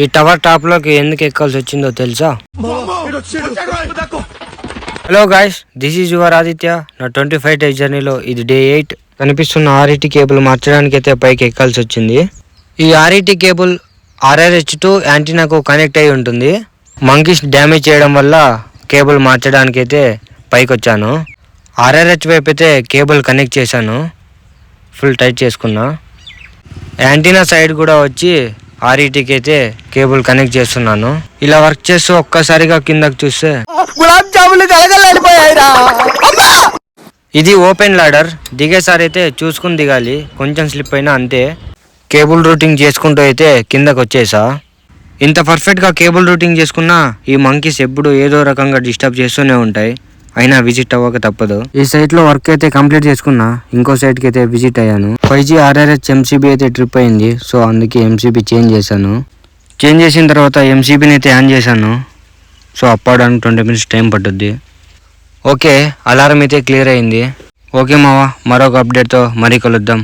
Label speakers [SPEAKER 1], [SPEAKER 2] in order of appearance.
[SPEAKER 1] ఈ tower top లోకి ఎందుకు ఎక్కాల్సి వచ్చిందో తెలుసా? Hello guys, this is your Aditya. నా 25 days జర్నీలో ఇది డే 8. కనిపిస్తున్న RET కేబుల్ మార్చడానికి అయితే పైకి ఎక్కాల్సి వచ్చింది. ఈ RET కేబుల్ RRH టు యాంటీనాకు కనెక్ట్ అయి ఉంటుంది. మంకీస్ డ్యామేజ్ చేయడం వల్ల కేబుల్ మార్చడానికి అయితే పైకి వచ్చాను. RRH వైపు అయితే కేబుల్ కనెక్ట్ చేశాను, ఫుల్ టైట్ చేసుకున్నా. యాంటీనా సైడ్ కూడా వచ్చి RETకి అయితే కేబుల్ కనెక్ట్ చేస్తున్నాను. ఇలా వర్క్ చేస్తూ ఒక్కసారిగా కిందకి చూస్తే ఇది ఓపెన్ లాడర్. దిగేసారి అయితే చూసుకుని దిగాలి, కొంచెం స్లిప్ అయినా అంతే. కేబుల్ రూటింగ్ చేసుకుంటూ అయితే కిందకి వచ్చేసా. ఇంత పర్ఫెక్ట్గా కేబుల్ రూటింగ్ చేసుకున్నా ఈ మంకీస్ ఎప్పుడు ఏదో రకంగా డిస్టర్బ్ చేస్తూనే ఉంటాయి. అయినా విజిట్ అవ్వక తప్పదు. ఈ సైట్ లో వర్క్ అయితే కంప్లీట్ చేసుకున్నా, ఇంకో సైట్ కి అయితే విజిట్ అయ్యాను. 5G RRH MCB అయితే ట్రిప్ అయింది, సో అందుకే MCB చేంజ్ చేశాను. చేంజ్ చేసిన తర్వాత MCBని అయితే ఆన్ చేశాను. సో అప్ అవడానికి 20 minutes టైం పట్టుద్ది. ఓకే, అలారం అయితే క్లియర్ అయింది. ఓకే మావా, మరొక అప్డేట్తో మరీ కలుద్దాం.